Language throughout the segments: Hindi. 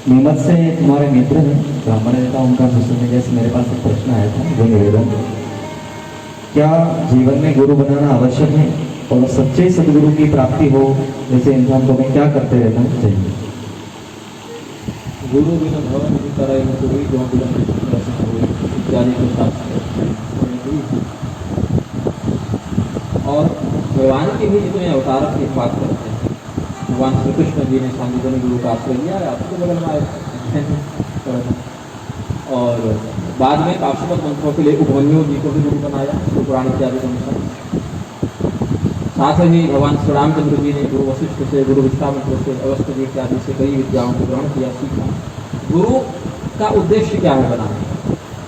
नीमच से तुम्हारे मित्र हैं ब्राह्मण नेता, उनका सोशल मीडिया से मेरे पास एक प्रश्न आया था, वो निवेदन, क्या जीवन में गुरु बनाना आवश्यक है और सच्चे सदगुरु की प्राप्ति हो जैसे इंसान को हमें क्या करते रहना चाहिए? गुरु बिना भवन की तरह कोई जो इत्यादि के शास्त्र और भगवान के भी जितने अवतार की बात करते हैं, भगवान श्री कृष्ण जी ने सांदीपनि गुरु का आश्रय लिया, आपके बगल में आए और बाद में पार्श्वत मंत्रों के लिए उपमन्यु जी को भी गुरु बनाया, तो पुराण इत्यादि के अनुसार। साथ ही भगवान श्री रामचंद्र जी ने गुरु वशिष्ठ से, गुरु विश्वामित्र से, अगस्त्य जी इत्यादि से कई विद्याओं को ग्रहण किया, सीखा। गुरु का उद्देश्य क्या है बनाने?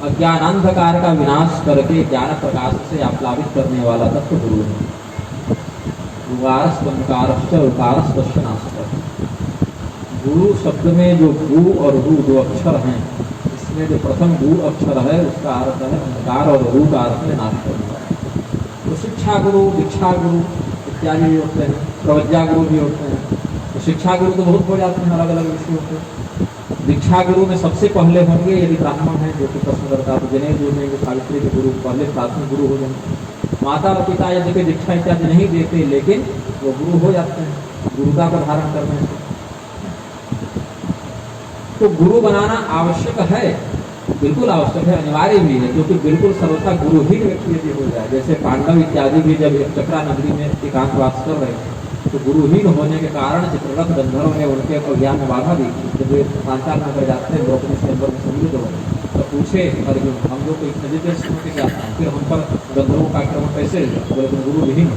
अज्ञानांधकार का विनाश करके ज्ञान प्रकाश से आप्लावित करने वाला तत्व गुरु है। गुरु शब्द में जो गु और रु दो अक्षर हैं, इसमें जो प्रथम गु अक्षर है उसका अर्थ है अंधकार और रु का अर्थ है नाश करना। तो शिक्षा गुरु, दीक्षा गुरु इत्यादि भी होते हैं, प्रवज्ञा गुरु भी होते हैं। तो शिक्षा गुरु तो बहुत हो जाते हैं, अलग अलग विषयों के। दीक्षा गुरु में सबसे पहले होंगे यदि ब्राह्मण है जो कि प्रश्नकर्ता, तो जनेऊ जो देंगे, सावित्री के गुरु पहले प्राथमिक गुरु हो जाएंगे। माता और पिता यदि कोई दीक्षा इत्यादि नहीं देते लेकिन वो गुरु हो जाते हैं गुरुता को धारण करने से। तो गुरु बनाना आवश्यक है, बिल्कुल आवश्यक है, अनिवार्य भी है, क्योंकि बिल्कुल सर्वथा गुरुहीन व्यक्ति यदि हो जाए, जैसे पांडव इत्यादि भी जब चक्रा नगरी में एकांतवास कर रहे थे तो गुरुहीन होने के कारण चित्ररथ गंधर्व ने उनके अज्ञान में बाधा दी। जब वे पांचाल नगर जाते हैं, द्रौपदी से अंदर में सम्मिलित हो तो पूछे अर्जुन, हम लोग को इतने देश के जाते हैं, फिर हम पर गंधर्वों का आक्रमण कैसे हुआ? बोले तुम गुरु विहीन हो।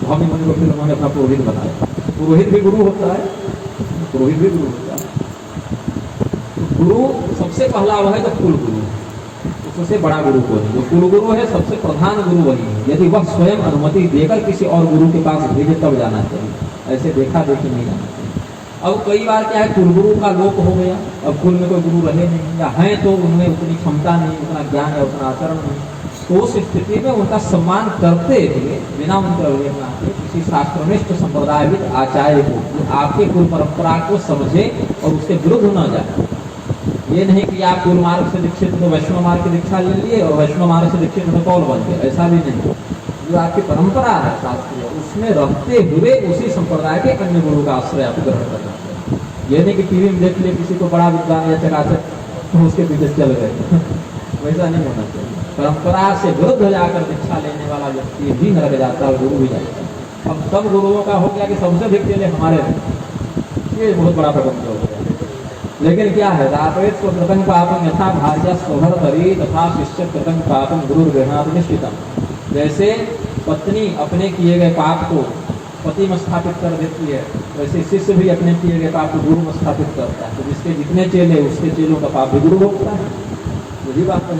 हम मन को फिर उन्होंने अपना पुरोहित बनाया। पुरोहित भी गुरु होता है, पुरोहित भी गुरु होता है। तो गुरु सबसे पहला वह है जो कुल गुरु, उससे बड़ा गुरु को नहीं। जो कुल गुरु है सबसे प्रधान गुरु वही है। यदि वह स्वयं अनुमति देकर किसी और गुरु के पास भेजे तब जाना चाहिए, ऐसे देखा देखी नहीं जाना चाहिए। अब कई बार क्या है, कुल गुरु का लोप हो गया, अब कुल में कोई गुरु रहे नहीं या हैं तो उनमें उतनी क्षमता नहीं, उतना ज्ञान है, उतना आचरण नहीं। तो उस स्थिति में उनका सम्मान करते हुए बिना उनका किसी शास्त्रनिष्ठ संप्रदायविद आचार्य को आपके कुल परंपरा को समझे और उसके विरुद्ध न जाए। ये नहीं कि आप कुल मार्ग से दीक्षित तो वैष्णव मार्ग की दीक्षा ले लिए और वैष्णव मार्ग से दीक्षित तो कौल बन गए, ऐसा भी नहीं। जो आपकी परंपरा है शास्त्रीय, उसमें रहते हुए उसी संप्रदाय के अन्य गुरु का आश्रय आप ग्रहण करना चाहिए। ये नहीं कि टीवी में देख लिए किसी को बड़ा विद्वान या चकाचक तो उसके पीछे चल गए वैसा नहीं होना चाहिए। परंपरा से विरुद्ध जाकर दीक्षा लेने वाला व्यक्ति भी नरक जाता है, गुरु भी जाता है। अब सब गुरुओं का हो गया कि सबसे अधिक चले हमारे, ये बहुत बड़ा प्रबंध हो गया। लेकिन क्या है, दापेत को कृतं पापम यथा भार्या स्वभरतरी तथा शिष्य कृतं पापम गुरु गृहात निश्चितम। जैसे पत्नी अपने किए गए पाप को पति में स्थापित कर देती है, वैसे शिष्य भी अपने किए गए पाप को गुरु में स्थापित करता है। तो जिसके जितने चेले उसके चेलों का पाप भी गुरु होता है, वही बात है।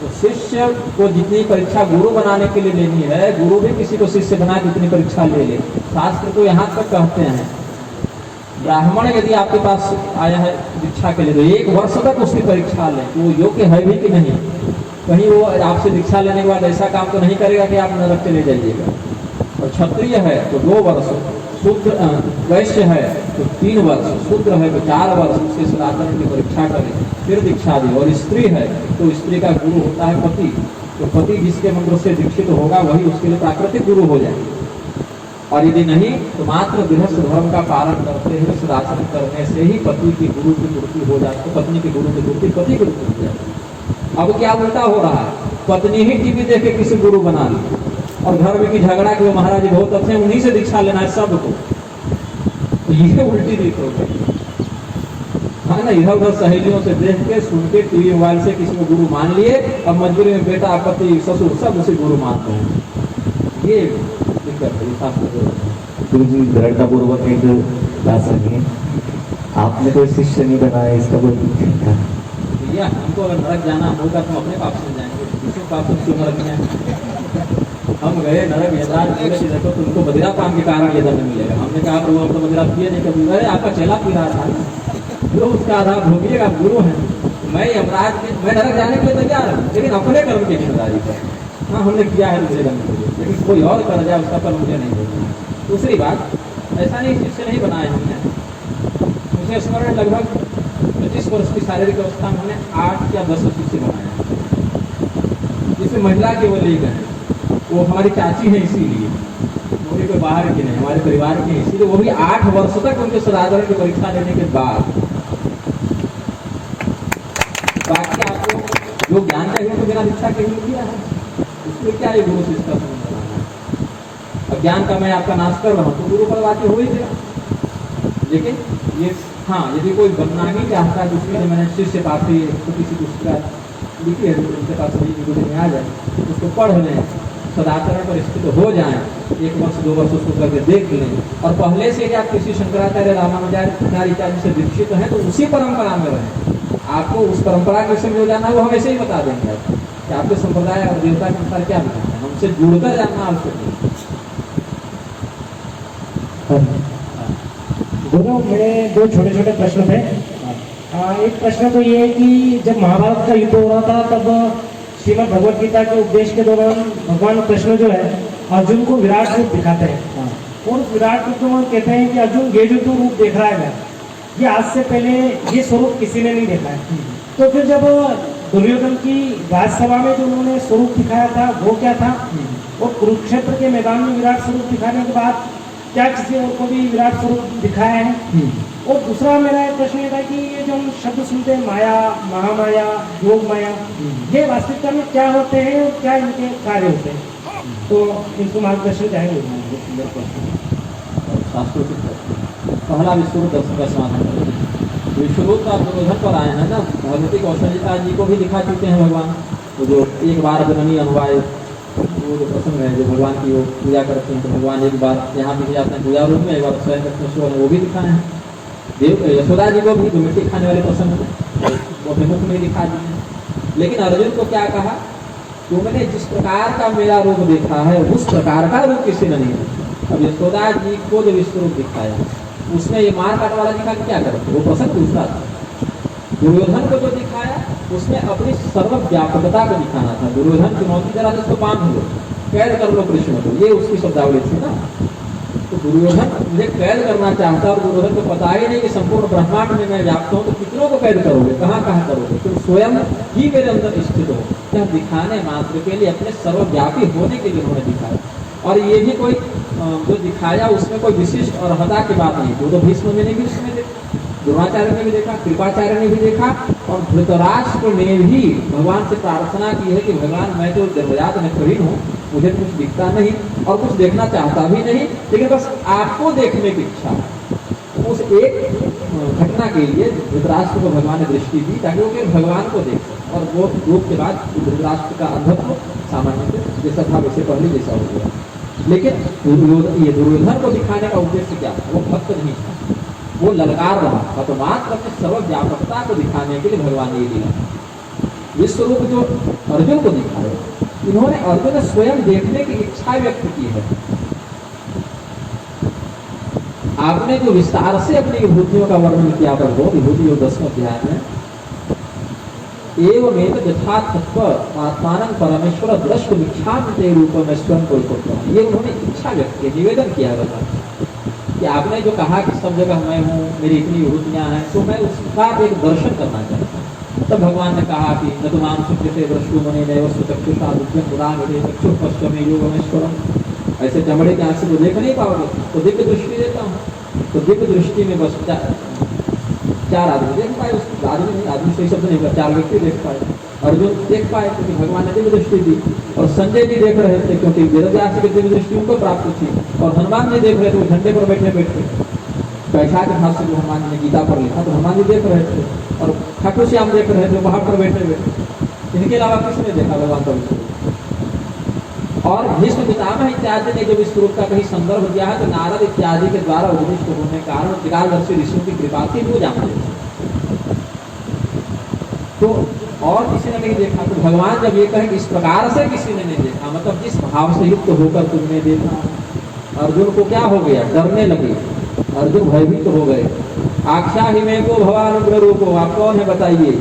तो शिष्य को जितनी परीक्षा गुरु बनाने के लिए लेनी है, गुरु भी किसी को शिष्य बना के उतनी परीक्षा ले ले। शास्त्र तो यहाँ तक कहते हैं, ब्राह्मण यदि आपके पास आया है दीक्षा के लिए तो 1 वर्ष तक उसकी परीक्षा लें कि वो योग्य है भी कि नहीं। कहीं वो आपसे दीक्षा लेने के बाद ऐसा काम तो नहीं करेगा कि आप नरक चले जाइएगा। और क्षत्रिय है तो 2 वर्ष, शूद्र वैश्य है तो 3 वर्ष, शूद्र है तो 4 वर्ष उसके सदाचरण की परीक्षा करें फिर दीक्षा दी। और स्त्री है तो स्त्री का गुरु होता है पति, तो पति जिसके मंत्र से दीक्षित होगा वही उसके लिए प्राकृतिक गुरु हो जाएगा। और यदि नहीं तो मात्र गृहस्थ धर्म का पालन करते हुए सदाचरण करने से ही पति की गुरु की पूर्ति हो जाती है, पत्नी की गुरु की पूर्ति पति की गुरु हो जाती है। अब क्या उल्टा हो रहा है, पत्नी ही टीवी देख के किसी गुरु बना ली और घर में की झगड़ा के वो महाराज जी बहुत अच्छे हैं, उन्हीं से दीक्षा लेना है सबको। तो ये उल्टी रीत हो गई है ना। इधर उधर सहेलियों से देख के सुन के टीवी मोबाइल से किसी को गुरु मान लिए, अब मजबूरी में बेटा पति ससुर सब उसे गुरु मानते हैं। ये गुरु जी दृढ़ता पूर्वक एक बात सुनिए, आपने कोई शिष्य नहीं बनाया, इसका कोई भैया हमको अगर नरक जाना होगा तो अपने पाप से जाएंगे, दूसरों पाप से क्यों नरक जाएंगे। हम गए नरक यदार बोले कि देखो तुमको बदिरा पान के कारण ये दंड मिलेगा। हमने कहा प्रभु हम तो बदिरा पिए नहीं, कभी अरे आपका चेला पी रहा था जो उसका आधार भोगिएगा, आप गुरु हैं। मैं अपराध मैं नरक जाने के लिए तैयार हूँ, लेकिन अपने कर्म की जिम्मेदारी पर। हाँ हमने किया है दूसरे दंड के लिए, लेकिन कोई और कर जाए उसका फल मुझे नहीं देगा। दूसरी बात, ऐसा नहीं जिससे नहीं बनाया हमने। मुझे स्मरण लगभग 25 वर्ष की शारीरिक अवस्था में हमने 8 या 10 वर्ष से बनाया, जिसमें महिला केवल एक है, वो हमारी चाची है, इसीलिए वो भी कोई बाहर की नहीं, हमारे परिवार की, इसीलिए वो भी 8 वर्ष तक उनके सदाचरण की परीक्षा देने के बाद। बाकी आपको जो ज्ञान चाहिए तो बिना दीक्षा के ही किया है, उसमें क्या है गुरु शिष्य का संबंध बनाना है। अब ज्ञान का मैं आपका नाश कर रहा हूँ तो गुरु परवाची हो ही गया। लेकिन ये हाँ, यदि कोई बनना ही चाहता है तो उसके लिए मैंने शिष्य पाठी छोटी सी पुस्तक लिखी है, उनके पास सही गुरु में आ जाए, उसको पढ़ लें, सदाचरण पर स्थित हो जाएं, 1 वर्ष 2 वर्ष उसको करके देख लें, और पहले से ही आप किसी शंकराचार्य रामानुजाचार्य से दीक्षित हैं तो उसी परंपरा में रहें। आपको उस परंपरा के विषय में जो जानना है वो हमेशा ही बता देंगे आप कि आपके संप्रदाय और देवता के अनुसार क्या बताना है, हमसे जुड़कर जानना आवश्यक है। गुरु, मेरे 2 छोटे छोटे प्रश्न थे। एक प्रश्न तो ये है कि जब महाभारत का युद्ध हो रहा था तब श्रीमद् भगवत गीता के उपदेश के दौरान भगवान कृष्ण जो है अर्जुन को विराट रूप दिखाते हैं, और विराट रूप में कहते हैं कि अर्जुन ये जो तू रूप देख रहा है ये आज से पहले ये स्वरूप किसी ने नहीं देखा है। तो फिर जब दुर्योधन की राजसभा में जो उन्होंने स्वरूप दिखाया था वो क्या था, और कुरुक्षेत्र के मैदान में विराट स्वरूप दिखाने के बाद क्या किसी और को भी विराट स्वरूप दिखाया है? और दूसरा मेरा एक प्रश्न ये था कि ये जो हम शब्द सुनते हैं माया, महामाया, योग माया, ये वास्तविकता में क्या होते हैं और क्या इनके कार्य होते हैं? तो इनको मार्गदर्शन चाहेंगे। पहला विश्वरूप दर्शन का समाधान करेंगे। विश्वरूप का दुर्योधन पर आए हैं ना, भगवती कौशल्या जी को भी दिखा चुके हैं भगवान, तो जो एक बार जननी अनुवाय वो जो प्रसंग है, जो भगवान की वो पूजा करते हैं तो भगवान एक बार यहाँ भी जाते हैं पूजा रूप में, एक बार स्वयं कृष्ण वो भी दिखाए हैं। देव यशोदा जी को भी जो मिट्टी खाने वाले प्रसंग वो भी मुख में दिखा दिए। लेकिन अर्जुन को क्या कहा, तुमने जिस प्रकार का मेरा रूप देखा है उस प्रकार का रूप किसी ने नहीं देखा। अब यशोदा जी को जो विश्व रूप दिखाया उसमें ये मार काट वाला दिखा क्या करते, वो प्रसंग दूसरा था। दुर्योधन को जो दिखाया उसमें अपनी सर्वव्यापकता को दिखाना था। दुर्योधन चुनौती जरा जिसको बांध लो, कैद कर लो कृष्ण को, ये उसकी शब्दावली थी ना। तो दुर्योधन मुझे कैद करना चाहता, और दुर्योधन को पता ही नहीं कि संपूर्ण ब्रह्मांड में मैं व्याप्त हूँ, तो कितनों को कैद करोगे, कहाँ कहाँ करोगे, तुम स्वयं ही मेरे अंदर स्थित हो। यह दिखाने मात्र के लिए, अपने सर्वव्यापी होने के लिए उन्होंने दिखाया। और ये भी कोई जो दिखाया उसमें कोई विशिष्ट और हदा की बात नहीं थी। वो तो भीष्म ने भी उसमें देखा, द्रोणाचार्य ने भी देखा, कृपाचार्य ने भी देखा, और धृतराष्ट्र ने भी भगवान से प्रार्थना की है कि भगवान मैं तो जन्मजात नेत्रहीन हूँ, मुझे कुछ दिखता नहीं और कुछ देखना चाहता भी नहीं, लेकिन बस आपको देखने की इच्छा। उस एक घटना के लिए धृतराष्ट्र को भगवान ने दृष्टि दी ताकि वो फिर भगवान को देख सके। और वो रूप के बाद धृतराष्ट्र का अंधत्व सामान्य जैसा था वैसे पहले जैसा हो गया। लेकिन ये दुर्योधन को दिखाने का उद्देश्य क्या था, वो भक्त नहीं था, वो ललकार रहा था। तो मात्र अपने सर्वव्यापकता को दिखाने के लिए भगवान ने दिया। विश्व रूप जो अर्जुन को दिखाया, इन्होंने अर्जुन ने स्वयं देखने की इच्छा व्यक्त की है। आपने जो विस्तार से अपनी विभूतियों का वर्णन किया पर वो विभूति योग 10वें अध्याय में एवमेत यथातत्व आत्मानं परमेश्वर दृष्ट विख्याते रूप में स्वयं को ये उन्होंने इच्छा व्यक्त की, निवेदन किया भगवान कि आपने जो कहा कि सब जगह मैं हूँ, मेरी इतनी विभूतियाँ हैं, तो मैं उसका एक दर्शन करना चाहता हूँ। तब भगवान ने कहा कि न तुम सुकृत दृष्टु मने चक्षुषा चक्षु पश्चिम योगमेश्वरम, ऐसे चमड़े के आंख से तो देख नहीं पाओगे, तो दिव्य दृष्टि देता हूँ। तो दिव्य दृष्टि में बस 4 आदमी देख पाए, उस आदमी नहीं, आदमी सही शब्द नहीं हुआ, 4 व्यक्ति देख पाए। अर्जुन देख पाए क्योंकि भगवान ने दिव्य दृष्टि दी, और संजय जी देख रहे थे क्योंकि वेदव्यास की दिव्य दृष्टि उनको प्राप्त थी, और हनुमान जी देख रहे थे, वो झंडे पर बैठे बैठे बैठा के हाथ से जो हनुमान जी ने गीता पर लिखा तो हनुमान जी देख रहे थे, और खाटू श्याम देख रहे थे वहां पर बैठे बैठे। इनके अलावा किसने देखा भगवान का विश्व? और भीष्म पितामह इत्यादि ने जो विश्व रूप का कहीं संदर्भ दिया है तो नारद इत्यादि के द्वारा उपदिष्ट होने के कारण त्रिकालदर्शी ऋषियों की कृपा थी, वो जानते थे। तो और किसी ने नहीं देखा, तो भगवान जब ये कहे कि इस प्रकार से किसी ने नहीं देखा, मतलब जिस भाव से युक्त होकर तुमने देखा। अर्जुन को क्या हो गया, डरने लगे, अर्जुन भयभीत हो गए। आख्या ही में को भगवान उग्र रूपो, आप कौन है बताइए,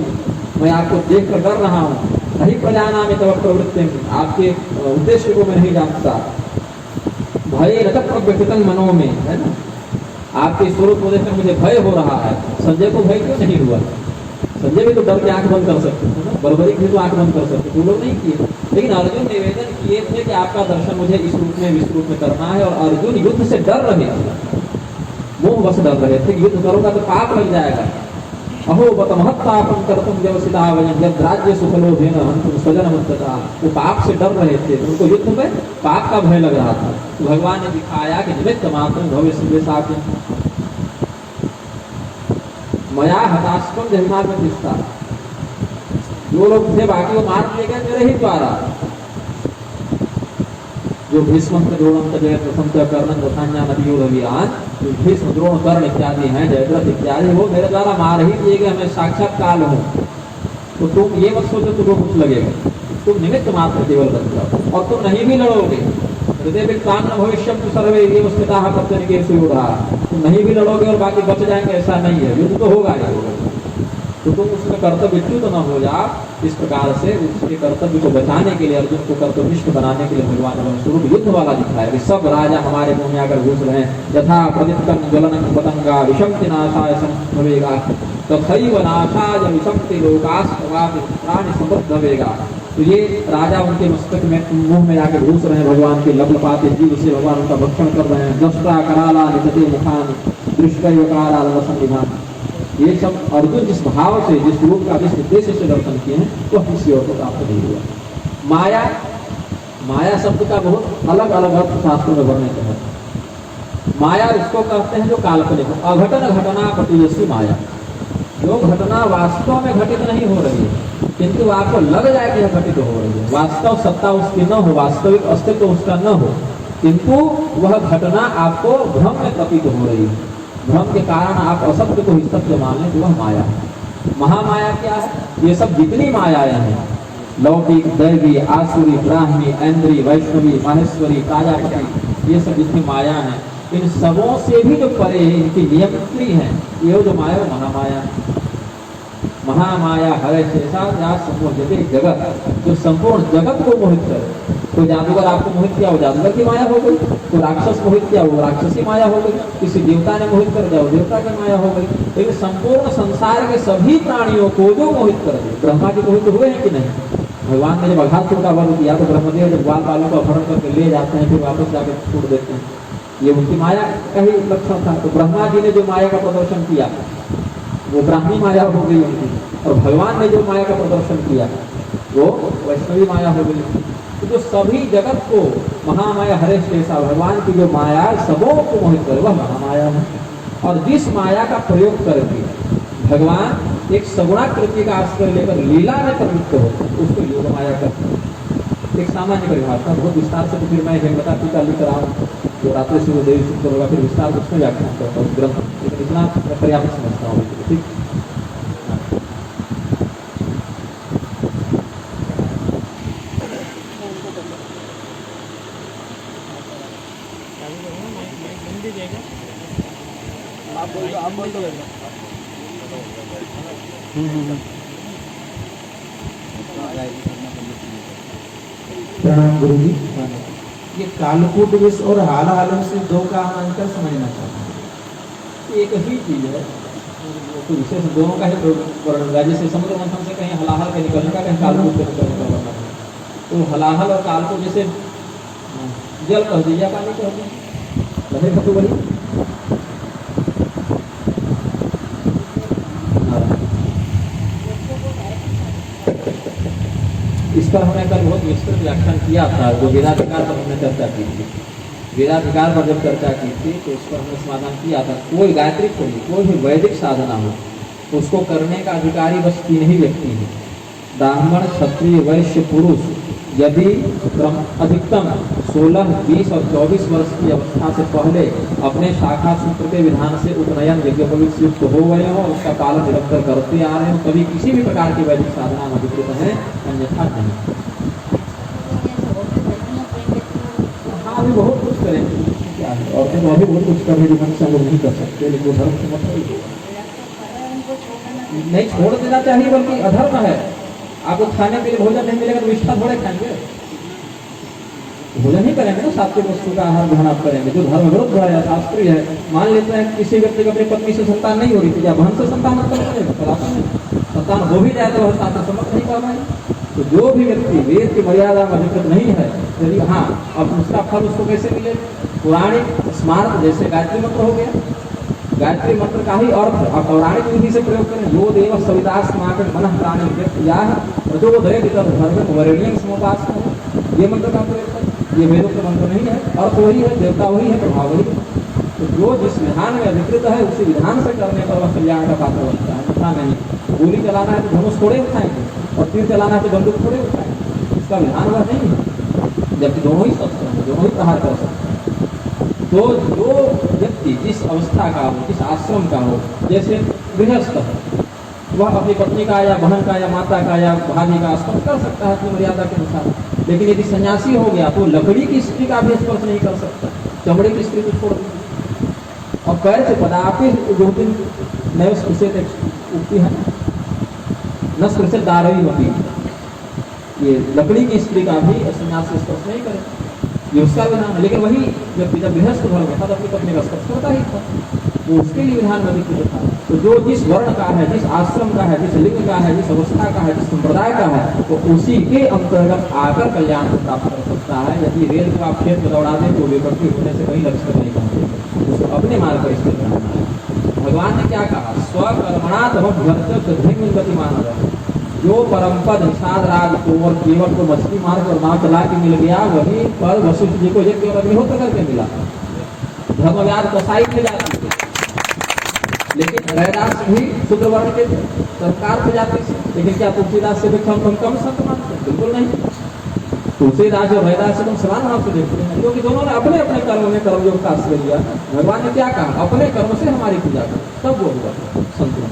मैं आपको देख कर डर रहा हूँ। नहीं प्रजाना में तब प्रवृत्ति, आपके उद्देश्य को मैं नहीं जानता। भय रथ प्रव्यक्तन मनो में, है ना, आपके स्वरूप को देखकर मुझे भय हो रहा है। संजय को भय क्यों नहीं हुआ? संजय भी तो डर के आंख बंद कर सकते थे ना, बर्बरी भी तो आंख बंद कर सकते थे, वो लोग नहीं किए। लेकिन अर्जुन निवेदन किए थे कि आपका दर्शन मुझे इस रूप में विश्व रूप में करना है, और अर्जुन युद्ध से डर रहे थे, मोह बस डर रहे थे, युद्ध करूंगा तो पाप लग जाएगा। अहो बत महत्तापम कर्तुम व्यवसिता वयं यद राज्य सुखलोभेन हन्तुम स्वजनमत्तता। वो पाप से डर रहे थे, उनको युद्ध में पाप का भय लग रहा था। तो भगवान ने दिखाया कि निमित्त मात्रं भविष्य साक्ष्यं मया हताश्रम जन्मार्ग में दिखता। जो लोग थे बाकी वो मार दिए गए मेरे ही द्वारा। जो भीष्म द्रोणम जय प्रथम कर्णन रथान्या नदियों रवियान, जो भीष्म द्रोण कर्ण इत्यादि हैं, जयद्रथ इत्यादि, वो मेरे द्वारा मार ही दिए गए, मैं साक्षात काल हूँ। तो तुम ये मत सोचो तुमको कुछ लगेगा, तुम निमित्त मात्र केवल बन जाओ, और तुम नहीं भी लड़ोगे। हृदय विक्रांत भविष्य सर्वे ये स्थिता प्रत्यनिकेषु योधा। तुम नहीं भी लड़ोगे और बाकी बच जाएंगे, ऐसा नहीं है, युद्ध तो होगा ही होगा। तो तुम उसमें कर्तव्यच्युत न हो जा। इस प्रकार से उसके कर्तव्य को बचाने के लिए, अर्जुन को कर्तव्यनिष्ठ बनाने के लिए भगवान ने स्वरूप युद्ध वाला दिखाया कि सब राजा हमारे मुंह में आकर घुस रहे हैं। यथा प्रदीप्तं ज्वलनं पतंगा विषंति नाशाय संभवेगा तथैव नाशाय विषंति लोकास्तवापि प्राणि समृद्धवेगा। तो ये राजा उनके मस्तक में मुंह में आकर घुस रहे हैं, भगवान के लपलपाते जीव से भगवान उनका भक्षण कर रहे हैं। दष्टा कराला निजते मुखानि दृष्टैव कराला संविधान। ये सब अर्जुन जिस भाव से, जिस रूप का, जिस उद्देश्य से दर्शन किए हैं, तो किसी और को प्राप्त नहीं हुआ। माया, माया शब्द का बहुत अलग अलग अर्थ शास्त्रों में वर्णित है। माया उसको कहते हैं जो काल्पनिक हो, अघटन घटना प्रतिजसी माया। जो घटना वास्तव में घटित नहीं हो रही है, किंतु आपको लग जाए कि यह घटित हो रही है, वास्तव सत्ता उसकी न हो, वास्तविक अस्तित्व उसका न हो, किंतु वह घटना आपको भ्रम में प्रतीत हो रही है। भ्रम के कारण आप असत्य को ही सत्य मान लें, वह माया है। महामाया क्या है? ये सब जितनी मायाएं हैं, लौकिक, दैवी, आसुरी, ब्राह्मी, ऐन्द्री, वैष्णवी, माहेश्वरी, प्राजापति, ये सब जितनी माया हैं, इन सबों से भी जो परे है, इनकी नियंत्री है, ये जो माया वो महामाया है। महामाया हरे शेषा या समूह जगत, जो संपूर्ण जगत को मोहित करे। कोई जादूगर आपको मोहित किया, वो जादूगर की माया हो गई। कोई राक्षस मोहित किया, वो राक्षसी माया हो गई। किसी देवता ने मोहित कर दिया, वो देवता की माया हो गई। लेकिन संपूर्ण संसार के सभी प्राणियों को जो मोहित कर दे, ब्रह्मा के मोहित हुए हैं कि नहीं? भगवान ने जब अघासुर का वध किया तो ब्रह्मदेव जब ग्वाल बालों को अपहरण करके ले जाते हैं, फिर वापस जाकर छोड़ देते हैं, ये उनकी माया का ही लक्षण था। तो ब्रह्मा जी ने जो माया का प्रदर्शन किया वो ब्राह्मी माया हो गई उनकी, और भगवान ने जो माया का प्रदर्शन किया वो वैष्णवी माया हो गई। तो जो सभी जगत को महामाया हरे शेषा, भगवान की जो माया सबों को मोहित करे, वह महामाया है। और जिस माया का प्रयोग करके भगवान एक सगुणाकृति का आश्रय लेकर लीला में प्रवृत्त होते हैं, उसको योग माया करते हैं। एक सामान्य परिभाषा, बहुत विस्तार से तो फिर मैं हेमलता टीका लिख रहा हूँ, जो रात्रि सूर्य देवी शुक्र होगा, फिर विस्तार उसमें व्याख्यान करता हूँ ग्रंथ, लेकिन इतना पर्याप्त समझता हूँ। ठीक, प्रणाम गुरु जी। ये कालकूट विष और हाल हालम से दो का हम अंतर समझना चाहते हैं। एक ही चीज है, तो विशेष दोनों का ही वर्णन है। जैसे समुद्र मंथन से कहीं हलाहल के निकलने का, कहीं कालकूट के निकलने का वर्णन है। तो हलाहल और कालकूट जैसे जल कह दिया, पानी कह दिया, लहर का तो वही। इस पर हमने कल बहुत विस्तृत व्याख्यान किया था, जो वेदाधिकार पर हमने चर्चा की थी। वेदाधिकार पर जब चर्चा की थी तो उस पर हमने समाधान किया था, कोई गायत्री खोली, कोई भी वैदिक साधना हो, उसको करने का अधिकारी बस 3 ही व्यक्ति हैं, ब्राह्मण, क्षत्रिय, वैश्य, पुरुष। यदि अधिकतम 16, 20 और 24 वर्ष की अवस्था से पहले अपने शाखा सूत्र के विधान से उपनयन यज्ञोपवीत युक्त हो गए हो, उसका पालन निरंतर करते आ रहे हो, तभी किसी भी प्रकार की वैदिक साधना में अधिकृत है, अन्यथा नहीं। हाँ, अभी बहुत कुछ करेंगे, क्या है, और फिर अभी बहुत कुछ कर रहे जो मनुष्य हम लोग नहीं कर सकते, लेकिन वो धर्म से मतलब नहीं छोड़ देना चाहिए, बल्कि अधर्म है। आपको खाने के लिए भोजन नहीं मिलेगा तो निष्ठा थोड़े खाएंगे। भोजन ही करेंगे ना, सात्विक वस्तु का आहार ग्रहण आप करेंगे। जो धर्म विरुद्ध है या शास्त्रीय है, मान लेते हैं किसी व्यक्ति को अपनी पत्नी से संतान नहीं हो रही थी, या बहन से संतान संतान हो भी जाए तो वह शास्त्र सम्मत नहीं कर पाएगा। तो जो भी व्यक्ति वेद की मर्यादा में अधिकृत नहीं है, यदि हाँ, अब उसका फल उसको कैसे मिले? पौराणिक स्मारक जैसे गायत्री मंत्र हो गया, गायत्री मंत्र का ही अर्थ आप पौराणिक विधि से प्रयोग करें। यो देव सविता स्माकट मनः प्राणी व्यक्ति या प्रचोदयति तद् धर्मं वरेण्यं समुपासते, ये मंत्र का प्रयोग करें। ये वेदोक्त मंत्र नहीं है, अर्थ वही है, देवता वही है, प्रभाव वही है। तो जो जिस विधान में अधिकृत है उसी विधान से करने पर वह कल्याण का पात्र बनता है, अन्यथा नहीं। गोली चलाना है तो धनुष थोड़े उठाएंगे, और तीर चलाना है तो बंदूक थोड़े उठाएंगे, इसका विधान वह नहीं है। जबकि दोनों ही शस्त्र हैं, दोनों ही प्रहार कर सकते हैं। तो जो व्यक्ति जिस अवस्था का हो, जिस आश्रम का हो, जैसे गृहस्थ है, वह अपनी पत्नी का या बहन का या माता का या भाभी का स्पर्श कर सकता है अपनी मर्यादा के अनुसार। लेकिन यदि सन्यासी हो गया तो लकड़ी की स्त्री का भी स्पर्श नहीं कर सकता, चमड़े की स्त्री को छोड़ दीजिए। और पैर से पदापि जो दिन नए स्पृशे उगती है न स्पृशे दारवी होती, ये लकड़ी की स्त्री का भी सन्यासी स्पर्श नहीं करे, ये उसका विधान है। लेकिन वही व्यक्ति जब गृहस्थ घर में था तो अपनी पत्नी का स्पर्श करता ही था, वो उसके लिए विधान अधिकृत था। तो जो जिस वर्ण का है, जिस आश्रम का है, जिस लिंग का है, जिस अवस्था का है, जिस संप्रदाय का है, तो उसी के अंतर्गत आकर कल्याण को प्राप्त कर सकता है। यदि रेल को आप खेत में दौड़ा दें तो विपत्ति होने से कहीं लक्ष्य नहीं पहुंचेगा, उसको अपने मार्ग पर स्थित रहना है। भगवान ने क्या कहा? स्वकर्मणा तम गतिमान, जो परम पद निषाद राज को और केवल को मछली मार कर नाव चला के मिल गया, वही पर वशिष्ठ जी को यज्ञ और अग्निहोत्र करके मिला। धर्मव्याध कसाई के जाति थे, लेकिन रैदास भी शूद्र वर्ण के सरकार पे जाते थे। लेकिन क्या तुलसीदास से भी कम संत मानते? बिल्कुल नहीं। तुलसीदास और रैदास से तुम समान भाव से देखते हैं, क्योंकि दोनों ने अपने अपने कर्म में कर्मयोग का आश्रय लिया। भगवान ने क्या कहा? अपने कर्म से हमारी पूजा करो, तब वो हुआ संतुलन।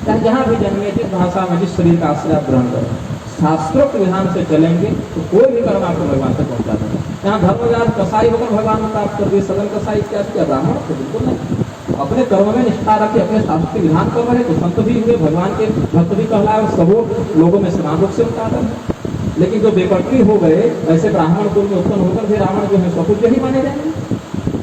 चाहे जहाँ भी जन्मे, जिस भाषा में, जिस शरीर का आश्रय ग्रहण करें, शास्त्रोक्त विधान से चलेंगे तो कोई भी कर्म आपको भगवान तक पहुँचा देगा। यहाँ धर्मव्याध कसाई होकर भगवान को प्राप्त कर दिए, सदन कसाई क्या किया? ब्राह्मण तो बिल्कुल नहीं। अपने कर्म में निष्ठा रखे, अपने शास्त्र विधान कर रहे तो संत भी हुए, भगवान के भक्त भी कहलाए, और सबों लोगों में समान रूप से उनका आदर है। लेकिन जो बेपट्टी हो गए, ऐसे ब्राह्मण कुल में उत्पन्न होकर फिर रावण जो है स्वपुत्र ही माने जाएंगे,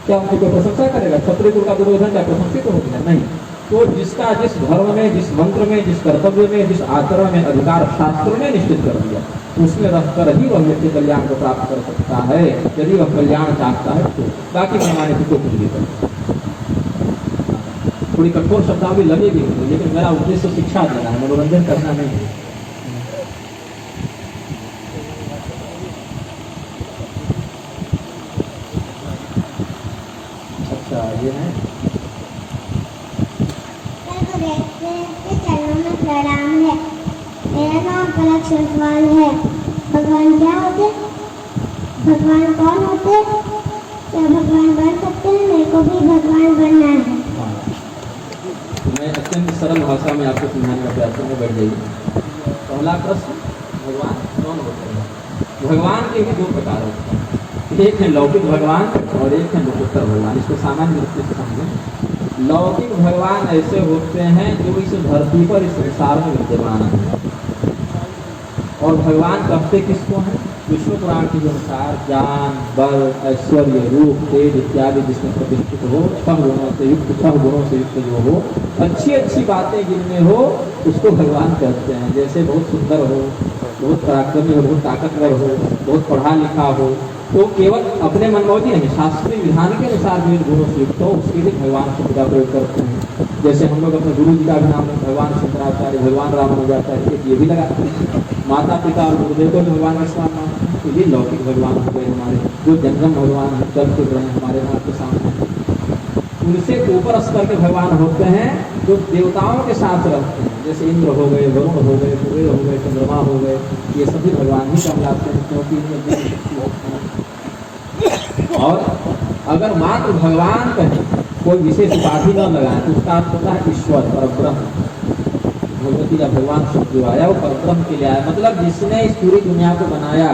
क्या उनकी कोई प्रशंसा करेगा? क्षत्रिय कुल का दुर्योधन क्या प्रशंसित हो गया? नहीं। तो जिसका जिस धर्म में, जिस मंत्र में, जिस कर्तव्य में, जिस आचरण में अधिकार शास्त्र ने निश्चित कर दिया, उसमें रहकर ही वह व्यक्ति कल्याण को प्राप्त कर सकता है, यदि वह कल्याण चाहता है तो। बाकी मनमाने की कोई कुछ भी करे। थोड़ी कठोर शब्दावली लगेगी, लेकिन मेरा उद्देश्य शिक्षा देना है, मनोरंजन करना नहीं है। अच्छा, ये है चरणों में प्रणाम है। मेरा नाम पलक शेषवाल है। भगवान क्या होते? भगवान कौन होते? क्या भगवान बन सकते हैं? मेरे को भी भगवान बनना है। मैं अत्यंत सरल भाषा में आपको समझाने का प्रयास करूँगा, बैठ जाइए। पहला प्रश्न, भगवान कौन होते हैं? भगवान के भी दो प्रकार होते हैं, एक है लौकिक भगवान और एक है लोकोत्तर भगवान। इसको सामान्य रूप से समझें। लौकिक भगवान ऐसे होते हैं जो इस धरती पर, इस संसार में विद्यमान है। और भगवान कहते किसको हैं? विष्णु पुराण के अनुसार ज्ञान, बल, ऐश्वर्य, रूप, तेज इत्यादि जिसमें प्रतिष्ठित हो, छह गुणों से युक्त जो हो, अच्छी अच्छी बातें जिनमें हो, उसको भगवान कहते हैं। जैसे बहुत सुंदर हो, बहुत पराक्रमी हो, बहुत ताकतवर हो, बहुत पढ़ा लिखा हो, तो केवल अपने मनमौजी नहीं, शास्त्रीय विधान के अनुसार भी गुणों से युक्त हो, उसके लिए भगवान शब्द का प्रयोग करते हैं। जैसे हम लोग अपने गुरु जी का भी नाम भगवान शंकराचार्य, भगवान रामानुजाचार्य, ये भी लगाते हैं। माता पिता और गुरुदेव को भी भगवान का स्वान मानते हैं। तो ये लौकिक भगवान हो गए हमारे, जो जंगम भगवान है, चल फिर रहे हैं हमारे नाम के सामने। उनसे ऊपर स्तर के भगवान होते हैं जो देवताओं के साथ रहते हैं, जैसे इंद्र हो गए, वरुण हो गए, सूर्य हो गए, चंद्रमा हो गए, ये सभी भगवान ही कहलाते हैं, क्योंकि इनमें देव शक्ति होती है। और अगर मात्र भगवान कहें, कोई विशेष उपाधि न लगाए, तो उसका अर्थ होता है ईश्वर, परब्रह्म। भगवती या भगवान शब्द जो आया वो परब्रह्म के लिए आया, मतलब जिसने इस पूरी दुनिया को बनाया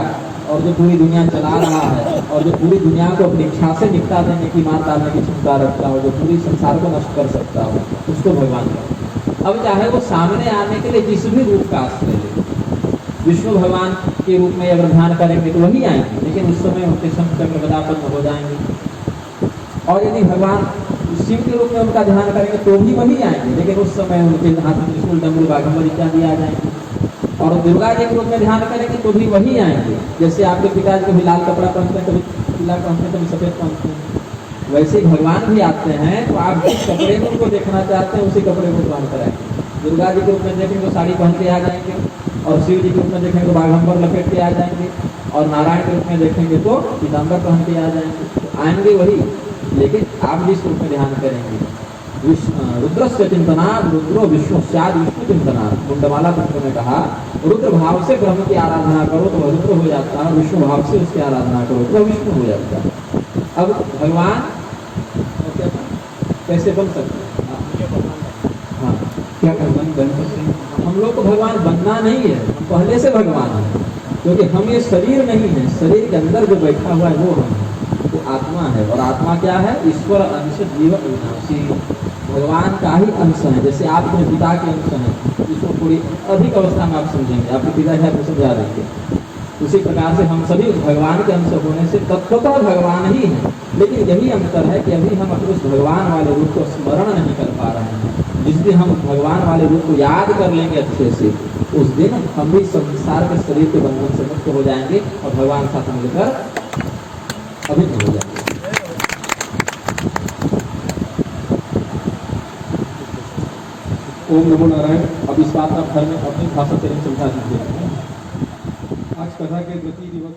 और जो पूरी दुनिया चला रहा है, और जो पूरी दुनिया को अपनी इच्छा से निपटा देने की, मार डालने की क्षमता रखता हो, जो पूरी संसार को नष्ट कर सकता हो, उसको भगवान कहते हैं। अब चाहे वो सामने आने के लिए जिस भी रूप का आश्रय ले, विष्णु भगवान के रूप में अगर ध्यान करेंगे तो वही आएंगे, लेकिन उस समय उनके शंख चक्र गदापद्म हो जाएंगे। और यदि भगवान शिव के रूप में उनका ध्यान करेंगे तो भी वही आएंगे, लेकिन उस समय उनके हाथ में त्रिशूल, डमरू, बाघंबर इत्यादि आ जाएंगे। और दुर्गा जी के रूप में ध्यान करेंगे तो भी वही आएंगे। जैसे आपके पिताजी कभी लाल कपड़ा पहनते हैं, कभी पीला पहनते हैं, कभी सफेद पहनते हैं, वैसे भगवान भी आते हैं। तो आप जिस कपड़े में उनको देखना चाहते हैं उसी कपड़े को पहन कर आएंगे। दुर्गा जी के रूप में देखेंगे तो साड़ी पहन के आ जाएंगे, और शिव जी के रूप में देखेंगे तो बाघंबर लपेट के आ जाएंगे, और नारायण के रूप में देखेंगे तो पीताम्बर पहन के आ जाएंगे। तो आएंगे वही, लेकिन आप जिस रूप में ध्यान करेंगे। रुद्रस्य चिंतनात् रुद्रो विष्णु स्यात् विष्णु चिंतनात्। मुंडमाला तंत्र में कहा रुद्र भाव से ब्रह्म की आराधना करो तो वह रुद्र हो जाता है, और विष्णु भाव से उसकी आराधना करो तो वह विष्णु हो जाता है। अब भगवान कैसे बन सकते हैं? हाँ, क्या भगवान बन सकते हैं? हम लोग को भगवान बनना नहीं है, हम पहले से भगवान है, क्योंकि हम ये शरीर नहीं है। शरीर के अंदर जो बैठा हुआ है वो हम है, वो आत्मा है। और आत्मा क्या है? ईश्वर अंश जीव अविनाशी, भगवान का ही अंश है। जैसे आप अपने पिता के अंश हैं, इसको थोड़ी अधिक अवस्था में आप समझेंगे, आपके पिता है आपको समझा देंगे। उसी प्रकार से हम सभी भगवान के अंश होने से तत्वतः भगवान ही है। लेकिन यही अंतर है कि अभी हम अपने उस भगवान वाले रूप को स्मरण नहीं कर पा रहे हैं। जिस दिन हम भगवान वाले रूप को याद कर लेंगे अच्छे से, उस दिन हम भी संसार के शरीर के बंधन से मुक्त हो जाएंगे और भगवान साथ मिलकर अभिन्न हो जाएंगे। ओम नमो नारायण। अब इस बात आप घर में अपनी भाषा से समझा दीजिए। आज कथा के गति दिवस